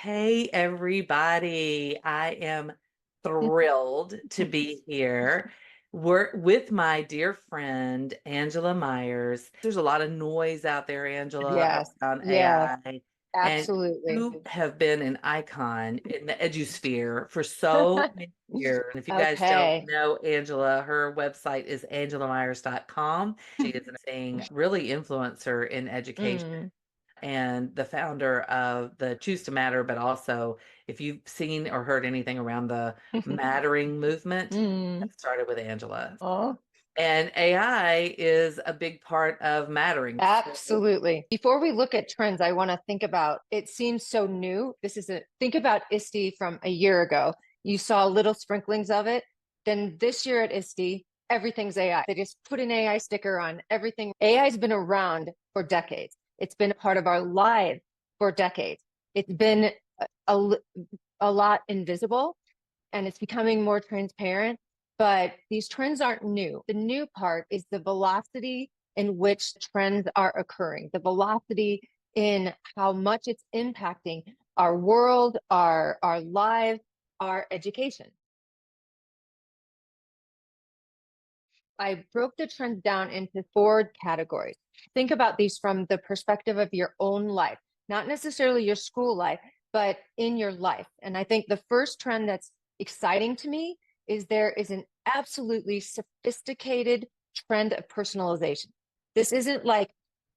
Hey, everybody. I am thrilled to be here. We're with my dear friend, Angela Maiers. There's a lot of noise out there, Angela, Yes, around yes, AI, and absolutely. you have been an icon in the edusphere for so many years. And if you guys don't Okay. know Angela, her website is angelamaiers.com. She is an amazing, really influencer in education Mm. and the founder of the Choose to Matter, but also if you've seen or heard anything around the mattering movement, Mm. that started with Angela. Oh, And AI is a big part of mattering. So, absolutely. Before we look at trends, I want to think about it seems so new. Think about ISTE from a year ago. You saw little sprinklings of it. Then this year at ISTE, everything's AI. They just put an AI sticker on everything. AI has been around for decades. It's been a part of our lives for decades. It's been a, a lot invisible and it's becoming more transparent. But these trends aren't new. The new part is the velocity in which trends are occurring, the velocity in how much it's impacting our world, our lives, our education. I broke the trends down into four categories. Think about these from the perspective of your own life, not necessarily your school life, but in your life. And I think the first trend that's exciting to me is there is an absolutely sophisticated trend of personalization. This isn't like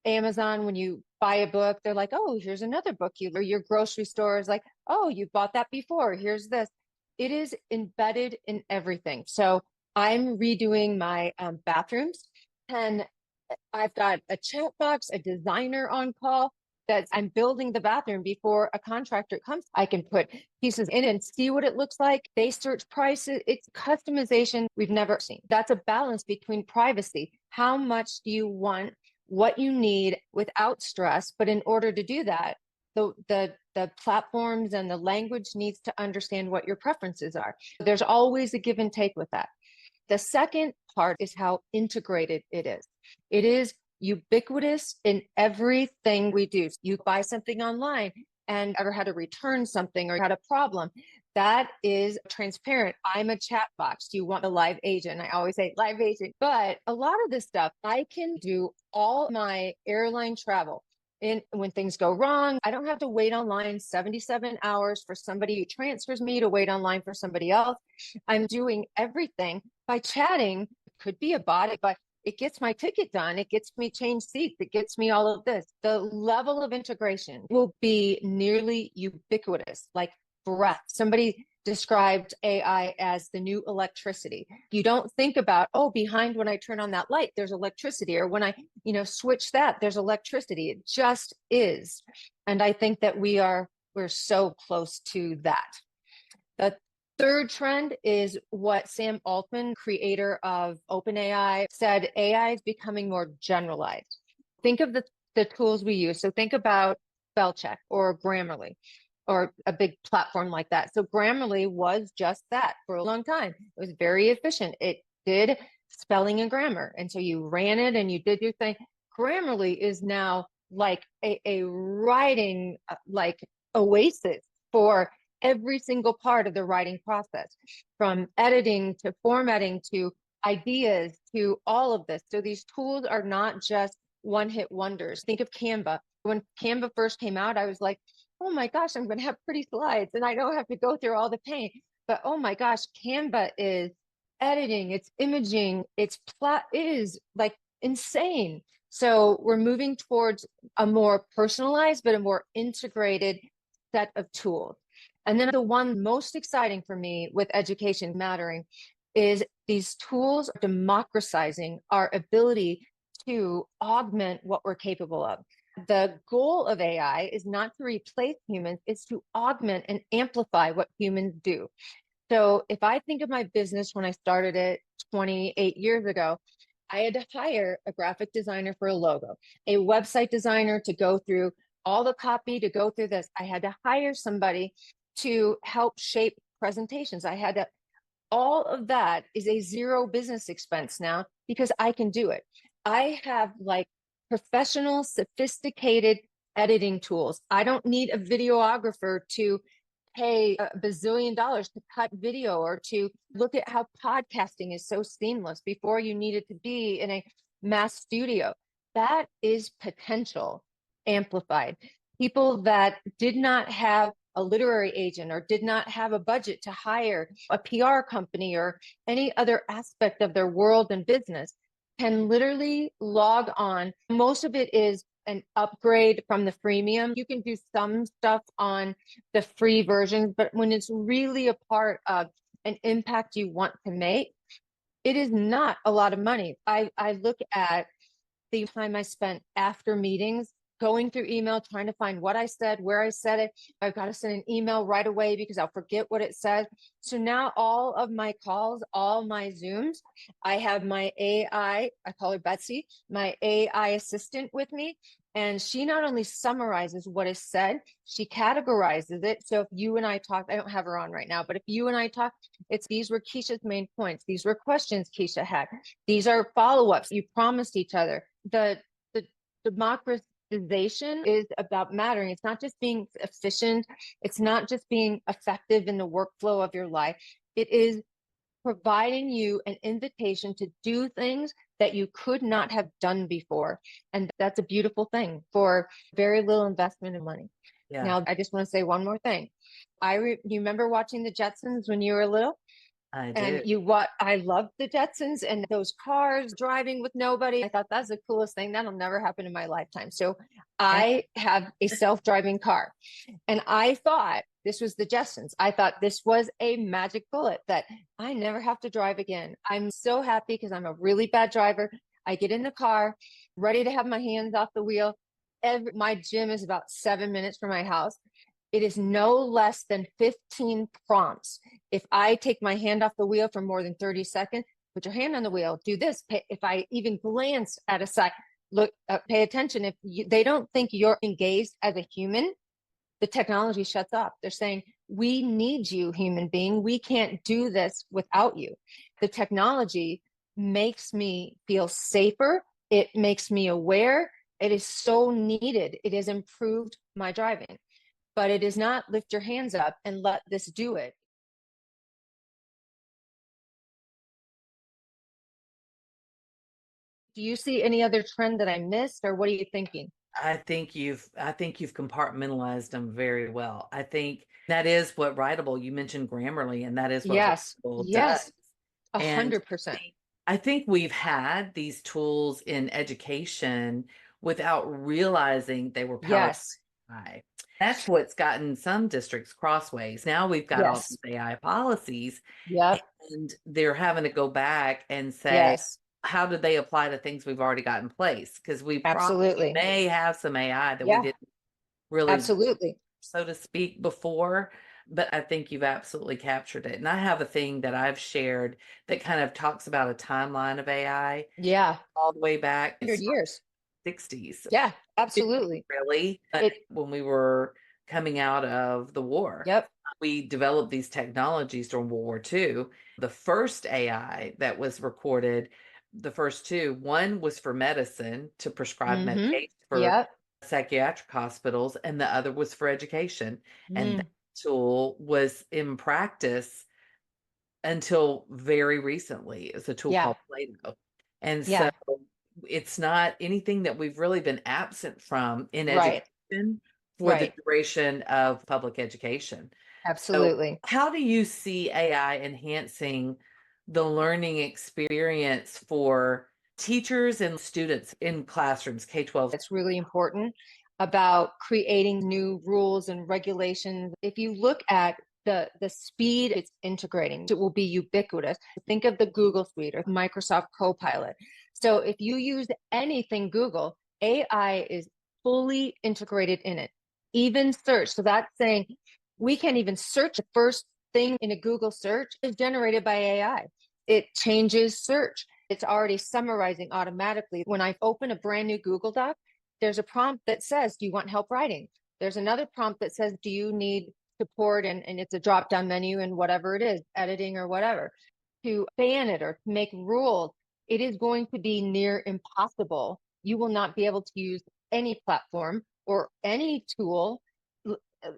Amazon when you buy a book, they're like, oh, here's another book or your grocery store is like, oh, you bought that before. Here's this. It is embedded in everything. So I'm redoing my bathrooms and I've got a chat box, a designer on call that I'm building the bathroom before a contractor comes. I can put pieces in and see what it looks like. They search prices. It's customization we've never seen. That's a balance between privacy. How much do you want what you need without stress? But in order to do that, the platforms and the language needs to understand what your preferences are. There's always a give and take with that. The second part is how integrated it is. It is ubiquitous in everything we do. You buy something online and ever had to return something or had a problem, that is transparent. I'm a chat box. Do you want a live agent? I always say live agent. But a lot of this stuff, I can do all my airline travel. And when things go wrong, I don't have to wait online 77 hours for somebody who transfers me to wait online for somebody else. I'm doing everything by chatting. It could be a bot, but it gets my ticket done. It gets me change seats. It gets me all of this. The level of integration will be nearly ubiquitous, like breath. Somebody described AI as the new electricity. You don't think about, oh, behind when I turn on that light, there's electricity, or when I, switch that, there's electricity. It just is. And I think that we're so close to that. The third trend is what Sam Altman, creator of OpenAI, said AI is becoming more generalized. Think of the tools we use. So think about spell check or Grammarly or a big platform like that. So Grammarly was just that for a long time. It was very efficient. It did spelling and grammar. And so you ran it and you did your thing. Grammarly is now like a writing like oasis for every single part of the writing process, from editing to formatting to ideas to all of this. So these tools are not just one hit wonders. Think of Canva. When Canva first came out, I was like, oh my gosh, I'm going to have pretty slides and I don't have to go through all the pain. But oh my gosh, Canva is editing, it's imaging, it is like insane. So we're moving towards a more personalized, but a more integrated set of tools. And then the one most exciting for me with education mattering is these tools are democratizing our ability to augment what we're capable of. The goal of AI is not to replace humans, it's to augment and amplify what humans do. So if I think of my business when I started it 28 years ago, I had to hire a graphic designer for a logo, a website designer to go through all the copy, to go through this. I had to hire somebody to help shape presentations. All of that is a zero business expense now because I can do it. I have like professional, sophisticated editing tools. I don't need a videographer to pay a bazillion dollars to cut video, or to look at how podcasting is so seamless. Before, you needed to be in a mass studio. That is potential amplified. People that did not have a literary agent, or did not have a budget to hire a PR company or any other aspect of their world and business, can literally log on. Most of it is an upgrade from the freemium. You can do some stuff on the free versions, but when it's really a part of an impact you want to make, it is not a lot of money. I look at the time I spent after meetings going through email, trying to find what I said, where I said it. I've got to send an email right away because I'll forget what it says. So now all of my calls, all my Zooms, I have my AI, I call her Betsy, my AI assistant with me. And she not only summarizes what is said, she categorizes it. So if you and I talk, I don't have her on right now, but if you and I talk, it's these were Keisha's main points. These were questions Keisha had. These are follow-ups you promised each other. The democratization is about mattering. It's not just being efficient. It's not just being effective in the workflow of your life. It is providing you an invitation to do things that you could not have done before. And that's a beautiful thing for very little investment of money. Yeah, Now, I just want to say one more thing. You remember watching the Jetsons when you were little? I And do. I loved the Jetsons and those cars driving with nobody. I thought that's the coolest thing. That'll never happen in my lifetime. So And I have a self-driving car, and I thought this was the Jetsons. I thought this was a magic bullet that I never have to drive again. I'm so happy because I'm a really bad driver. I get in the car, ready to have my hands off the wheel. My gym is about 7 minutes from my house. It is no less than 15 prompts. If I take my hand off the wheel for more than 30 seconds, put your hand on the wheel, do this. If I even glance at a side, look, pay attention. If they don't think you're engaged as a human, the technology shuts off. They're saying, we need you, human being. We can't do this without you. The technology makes me feel safer. It makes me aware. It is so needed. It has improved my driving, but it is not lift your hands up and let this do it. Do you see any other trend that I missed, or what are you thinking? I think you've compartmentalized them very well. I think that is what Writable, you mentioned Grammarly, and that is what Yes, Writable does. yes, a And hundred percent. I think we've had these tools in education without realizing they were powered Yes, by AI. That's what's gotten some districts crossways. Now we've got all yes, these AI policies, yep, and they're having to go back and say, yes, how do they apply to things we've already got in place? Because we probably absolutely. may have some AI that we Yeah, didn't really, absolutely. so to speak, before, but I think you've absolutely captured it. And I have a thing that I've shared that kind of talks about a timeline of AI Yeah, all the way back. It's 100 years. 60s, Yeah, absolutely. really, but It, when we were coming out of the war. yep. We developed these technologies during World War II. The first AI that was recorded, the first two, one was for medicine to prescribe Mm-hmm. medication for Yep. psychiatric hospitals, and the other was for education. And that Mm, tool was in practice until very recently. It's a tool yeah, called Plato. And so yeah, it's not anything that we've really been absent from in right, education for the right. duration of public education. So, Absolutely. how do you see AI enhancing the learning experience for teachers and students in classrooms, K-12? It's really important about creating new rules and regulations. If you look at the speed it's integrating, it will be ubiquitous. Think of the Google Suite or Microsoft Copilot. So if you use anything Google, AI is fully integrated in it. Even search. So that's saying we can't even search the first thing in a Google search is generated by AI. It changes search. It's already summarizing automatically. When I open a brand new Google Doc, there's a prompt that says, do you want help writing? There's another prompt that says, do you need support? And it's a drop down menu and whatever it is, editing or whatever. To ban it or to make rules, it is going to be near impossible. You will not be able to use any platform or any tool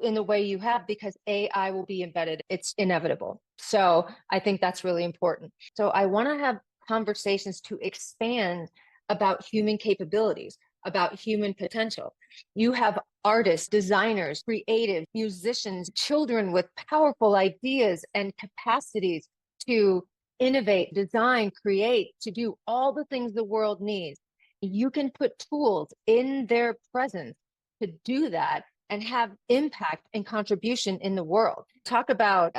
in the way you have, because AI will be embedded. It's inevitable. So I think that's really important. So I want to have conversations to expand about human capabilities, about human potential. You have artists, designers, creatives, musicians, children with powerful ideas and capacities to innovate, design, create, to do all the things the world needs. You can put tools in their presence to do that and have impact and contribution in the world. Talk about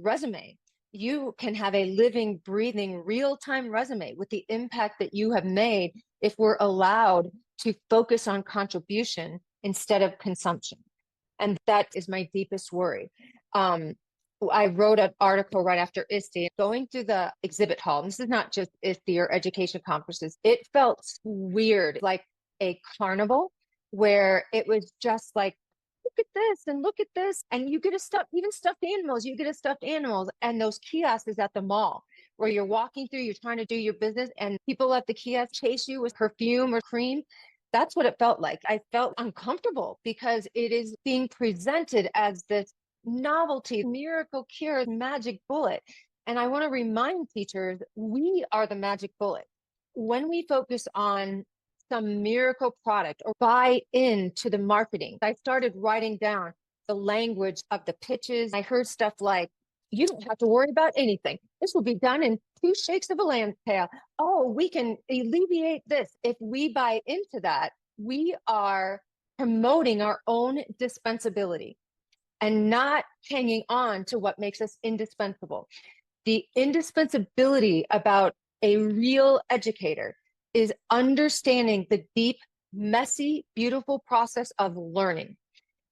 resume. You can have a living, breathing, real-time resume with the impact that you have made if we're allowed to focus on contribution instead of consumption. And that is my deepest worry. I wrote an article right after ISTE, going through the exhibit hall. And this is not just ISTE or education conferences. It felt weird, like a carnival where it was just like, look at this and look at this. And you get a stuff, even stuffed animals, you get a stuffed animals. And those kiosks at the mall where you're walking through, you're trying to do your business, and people at the kiosk chase you with perfume or cream. That's what it felt like. I felt uncomfortable because it is being presented as this novelty, miracle cure, magic bullet. And I want to remind teachers, we are the magic bullet. When we focus on some miracle product or buy into the marketing, I started writing down the language of the pitches. I heard stuff like, you don't have to worry about anything. This will be done in 2 shakes of a lamb's tail. Oh, we can alleviate this. If we buy into that, we are promoting our own dispensability and not hanging on to what makes us indispensable. The indispensability about a real educator is understanding the deep, messy, beautiful process of learning.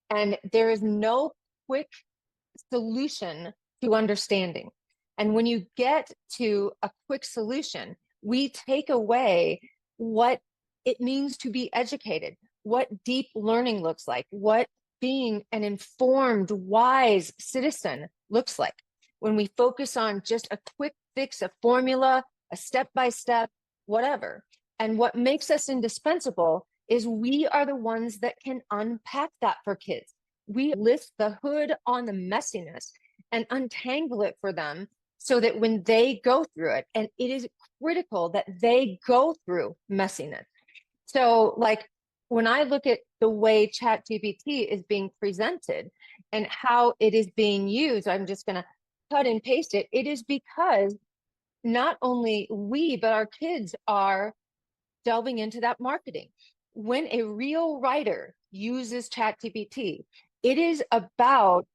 And there is no quick solution to understanding. And when you get to a quick solution, we take away what it means to be educated, what deep learning looks like, what being an informed, wise citizen looks like. When we focus on just a quick fix, a formula, a step-by-step, whatever. And what makes us indispensable is we are the ones that can unpack that for kids. We lift the hood on the messiness and untangle it for them so that when they go through it, and it is critical that they go through messiness. So like when I look at the way ChatGPT is being presented and how it is being used, I'm just going to cut and paste it. It is because not only we, but our kids are delving into that marketing. When a real writer uses ChatGPT, it is about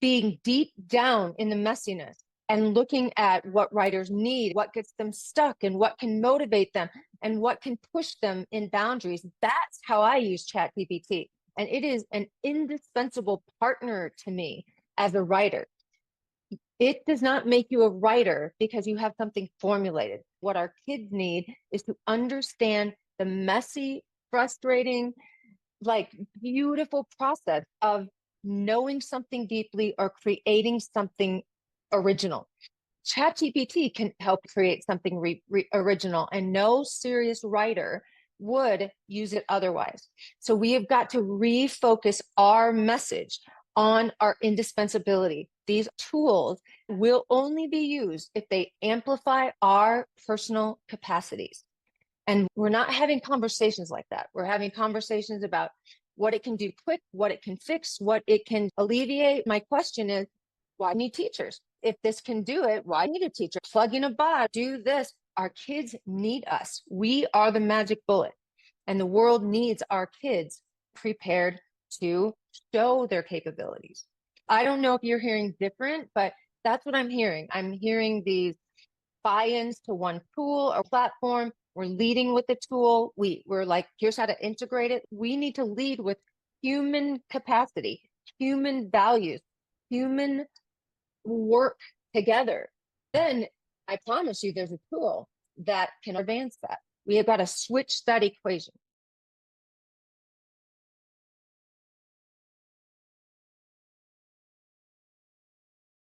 being deep down in the messiness and looking at what writers need, what gets them stuck, and what can motivate them, and what can push them in boundaries. That's how I use ChatGPT. And it is an indispensable partner to me as a writer. It does not make you a writer because you have something formulated. What our kids need is to understand the messy, frustrating, like beautiful process of knowing something deeply or creating something original. ChatGPT can help create something original, and no serious writer would use it otherwise. So we have got to refocus our message on our indispensability. These tools will only be used if they amplify our personal capacities. And we're not having conversations like that. We're having conversations about what it can do quick, what it can fix, what it can alleviate. My question is, why need teachers? If this can do it, why need a teacher? Plug in a bot, do this. Our kids need us. We are the magic bullet. And the world needs our kids prepared to show their capabilities. I don't know if you're hearing different, but that's what I'm hearing. I'm hearing these buy-ins to one tool or platform. We're leading with the tool. We're like, here's how to integrate it. We need to lead with human capacity, human values, human work together. Then I promise you there's a tool that can advance that. We have got to switch that equation.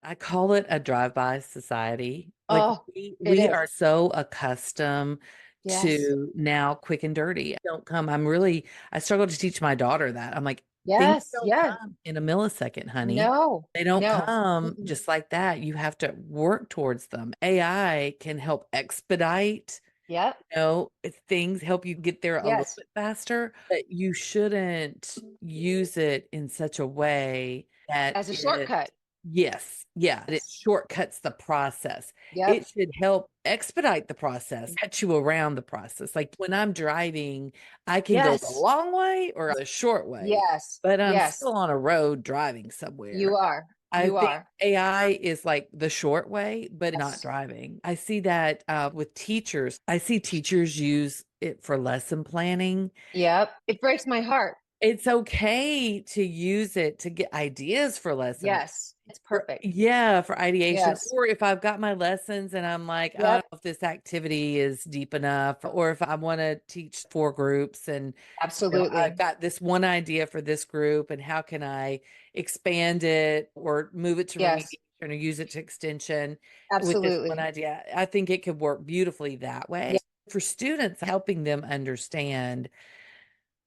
I call it a drive-by society. Like Oh, it we is. are so accustomed Yes. to now quick and dirty. Don't come. I struggle to teach my daughter that. I'm like, things Yes. don't Yes. come in a millisecond, honey. No. They don't No. come Mm-mm. just like that. You have to work towards them. AI can help expedite, Yep. things, help you get there a little Yes. bit faster, but you shouldn't use it in such a way that As a shortcut. yes, yeah, it Yes. shortcuts the process. Yep. It should help expedite the process, cut you around the process. Like when I'm driving, I can go the Yes. long way or the short way, Yes. but I'm Yes. still on a road driving somewhere. You are. I You think are. AI is like the short way, but not Yes. driving. I see that with teachers. I see teachers use it for lesson planning. Yep. It breaks my heart. It's okay to use it to get ideas for lessons. Yes. It's perfect. Yeah, for ideation. Yes. Or if I've got my lessons and I'm like, I don't Yep. know if this activity is deep enough, or if I want to teach four groups and I've Absolutely. got this one idea for this group and how can I expand it or move it to Yes. remediation or use it to extension with this one Absolutely. idea. I think it could work beautifully that way. Yeah. For students, helping them understand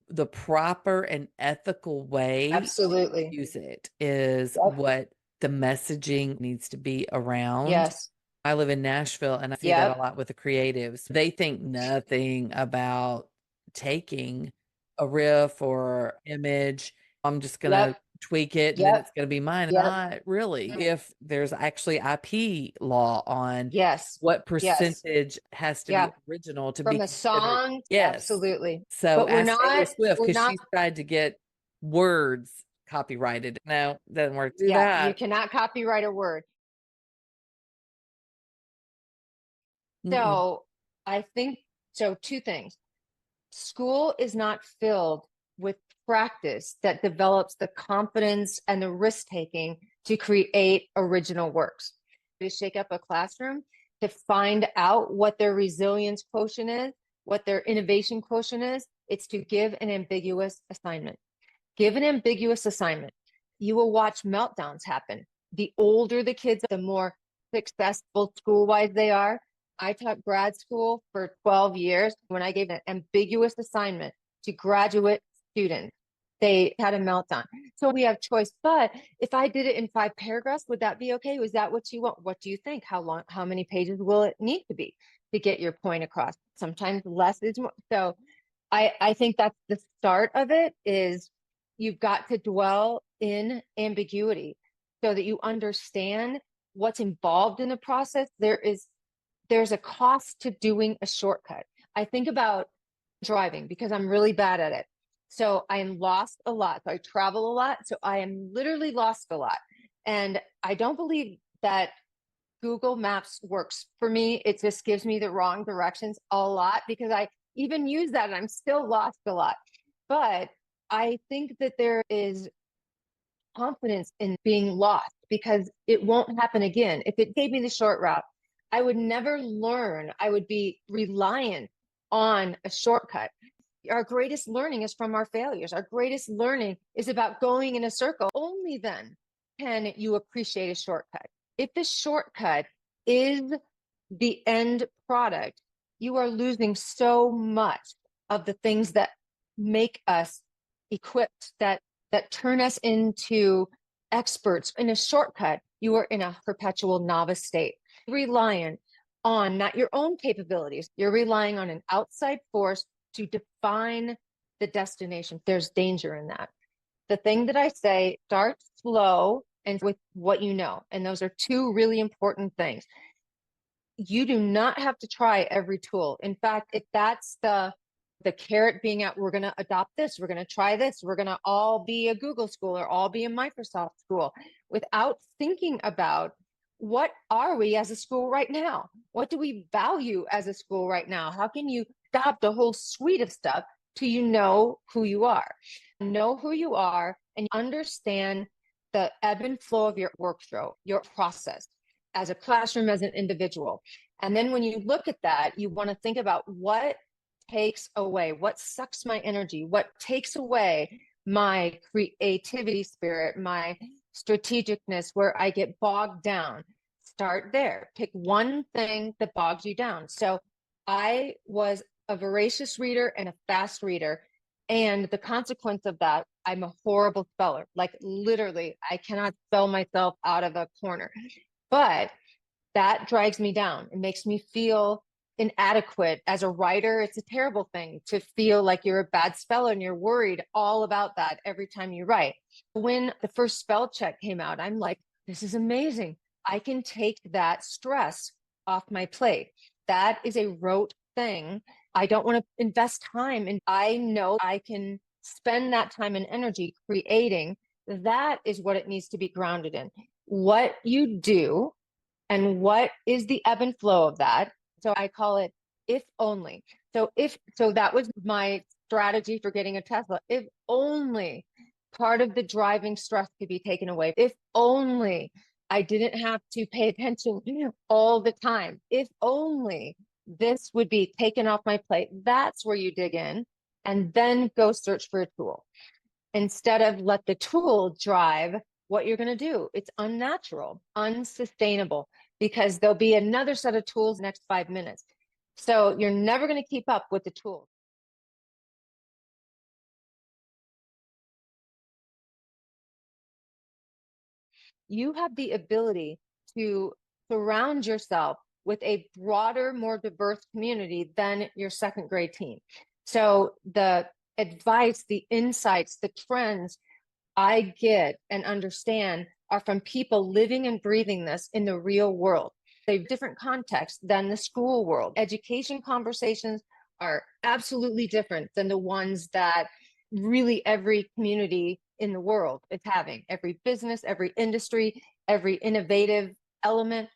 the proper and ethical way Absolutely. use it is Yep. what the messaging needs to be around. Yes. I live in Nashville and I see that a Yep. lot with the creatives. They think nothing about taking a riff or image. I'm just going Yep. to tweak it and then Yep. it's going to be mine. Yep. Not really. If there's actually IP law on Yes. what Yes. percentage has to be Yeah. original to From be a considered. song, Yes. absolutely. So But ask Taylor Swift we're because not, she's tried to get words copyrighted. No, doesn't work. Do yeah, you that. cannot copyright a word. Mm-mm. So I think so. Two things. School is not filled with practice that develops the confidence and the risk taking to create original works. To shake up a classroom to find out what their resilience quotient is, what their innovation quotient is, it's to give an ambiguous assignment. Give an ambiguous assignment. You will watch meltdowns happen. The older the kids, the more successful school wise they are. I taught grad school for 12 years. When I gave an ambiguous assignment to graduate students, they had a meltdown. So we have choice. But if I did it in 5 paragraphs, would that be okay? Was that what you want? What do you think? How long, how many pages will it need to be to get your point across? Sometimes less is more. So I think that's the start of it is you've got to dwell in ambiguity so that you understand what's involved in the process. There's a cost to doing a shortcut. I think about driving because I'm really bad at it. So I am lost a lot. So I travel a lot. So I am literally lost a lot. And I don't believe that Google Maps works for me. It just gives me the wrong directions a lot because I even use that and I'm still lost a lot. But I think that there is confidence in being lost because it won't happen again. If it gave me the short route, I would never learn. I would be reliant on a shortcut. Our greatest learning is from our failures. Our greatest learning is about going in a circle. Only then can you appreciate a shortcut. If the shortcut is the end product, you are losing so much of the things that make us equipped, that turn us into experts. In a shortcut, you are in a perpetual novice state, reliant on not your own capabilities. You're relying on an outside force to define the destination. There's danger in that. The thing that I say, start slow and with what you know. And those are two really important things. You do not have to try every tool. In fact, if that's the carrot being out, we're going to adopt this, we're going to try this, we're going to all be a Google school or all be a Microsoft school without thinking about what are we as a school right now? What do we value as a school right now? How can you adopt a whole suite of stuff till you know who you are? Know who you are and understand the ebb and flow of your workflow, your process as a classroom, as an individual. And then when you look at that, you want to think about what takes away, what sucks my energy, what takes away my creativity spirit, my strategicness, where I get bogged down. Start there. Pick one thing that bogs you down. So I was a voracious reader and a fast reader. And the consequence of that, I'm a horrible speller. Like literally, I cannot spell myself out of a corner. But that drags me down. It makes me feel inadequate as a writer. It's a terrible thing to feel like you're a bad speller and you're worried all about that every time you write. When the first spell check came out, I'm like, this is amazing. I can take that stress off my plate. That is a rote thing. I don't want to invest time, and I know I can spend that time and energy creating. That is what it needs to be grounded in. What you do and what is the ebb and flow of that. So I call it if only. So that was my strategy for getting a Tesla. If only part of the driving stress could be taken away. If only I didn't have to pay attention all the time. If only this would be taken off my plate. That's where you dig in and then go search for a tool instead of let the tool drive what you're going to do. It's unnatural, unsustainable, because there'll be another set of tools next 5 minutes. So you're never going to keep up with the tools. You have the ability to surround yourself with a broader, more diverse community than your second grade team. So the advice, the insights, the trends I get and understand are from people living and breathing this in the real world. They have different contexts than the school world. Education conversations are absolutely different than the ones that really every community in the world is having. Every business, every industry, every innovative element,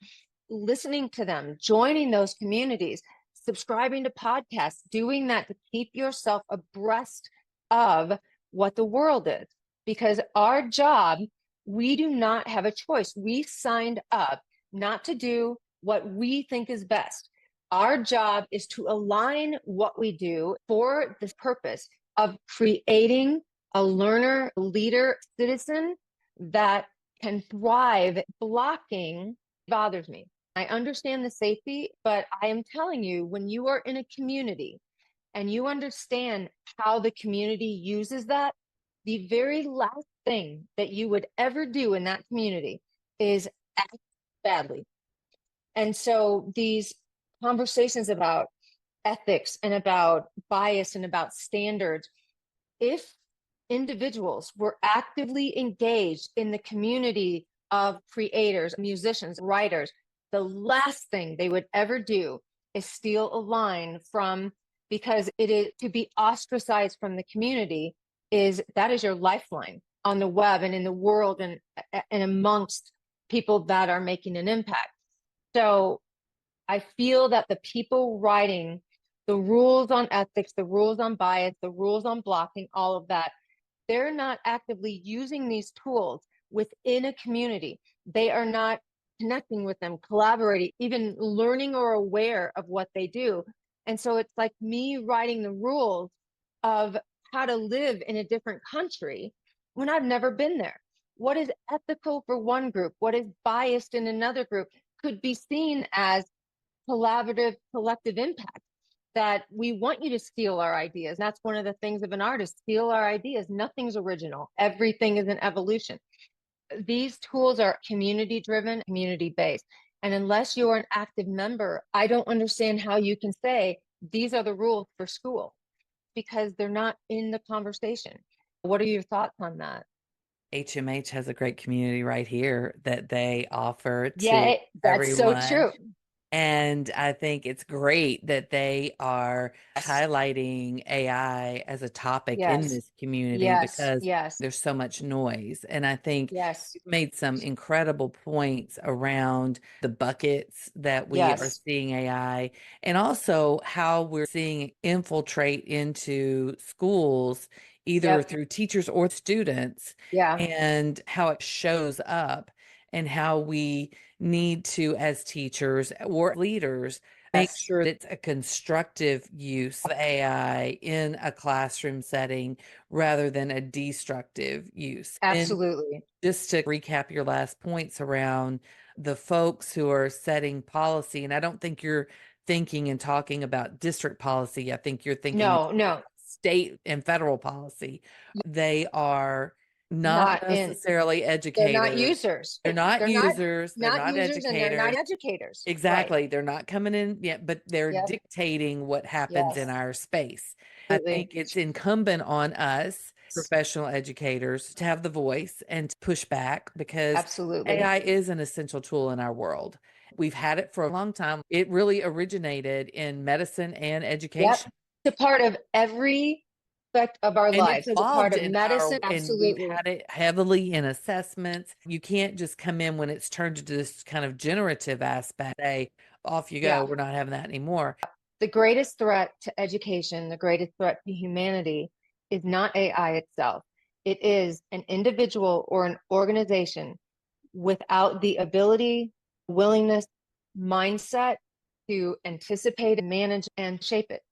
listening to them, joining those communities, subscribing to podcasts, doing that to keep yourself abreast of what the world is. Because our job, we do not have a choice. We signed up not to do what we think is best. Our job is to align what we do for this purpose of creating a learner, leader, citizen that can thrive. Blocking bothers me. I understand the safety, but I am telling you, when you are in a community and you understand how the community uses that, the very last thing that you would ever do in that community is act badly. And so these conversations about ethics and about bias and about standards, if individuals were actively engaged in the community of creators, musicians, writers, the last thing they would ever do is steal a line from, because it is to be ostracized from the community, is that is your lifeline on the web and in the world and amongst people that are making an impact. So I feel that the people writing the rules on ethics, the rules on bias, the rules on blocking, all of that, they're not actively using these tools within a community. They are not connecting with them, collaborating, even learning or aware of what they do. And so it's like me writing the rules of how to live in a different country when I've never been there. What is ethical for one group, what is biased in another group could be seen as collaborative, collective impact. That we want you to steal our ideas. That's one of the things of an artist, steal our ideas. Nothing's original. Everything is an evolution. These tools are community driven, community based. And unless you're an active member, I don't understand how you can say these are the rules for school, because they're not in the conversation. What are your thoughts on that? HMH has a great community right here that they offer Yeah, to that's so everyone. true. And I think it's great that they are highlighting AI as a topic in Yes, this community yes, because yes, there's so much noise. And I think yes, you've made some incredible points around the buckets that we are yes. seeing AI and also how we're seeing it infiltrate into schools, either Yep. through teachers or students, Yeah, and how it shows up and how we need to, as teachers or leaders, make yes, sure that it's a constructive use of AI in a classroom setting rather than a destructive use. And absolutely. just to recap your last points around the folks who are setting policy, and I don't think you're thinking and talking about district policy. I think you're thinking No, no, state and federal policy. They are not not in. necessarily They're not educators. users. They're not They're not users. They're not not users, and they're not educators. educators. Right. Exactly. They're not coming in yet, but they're Yep. dictating what happens in Yes. our space. I Absolutely. think it's incumbent on us, professional educators, to have the voice and to push back because Absolutely. AI is an essential tool in our world. We've had it for a long time. It really originated in medicine and Yep. education. It's a part of every aspect of our And it's lives. It's a part evolved of in medicine. and we've Absolutely. had it heavily in assessments. You can't just come in when it's turned to this kind of generative aspect, say, off you go. Yeah. We're not having that anymore. The greatest threat to education, the greatest threat to humanity is not AI itself. It is an individual or an organization without the ability, willingness, mindset to anticipate, manage, and shape it.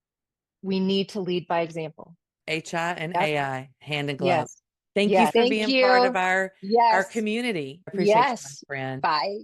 We need to lead by example. HI and Yep. AI, hand in glove. Yes. Thank you Yes. for Thank being part you. of our Yes. community. I appreciate you, my Yes. friend. Bye.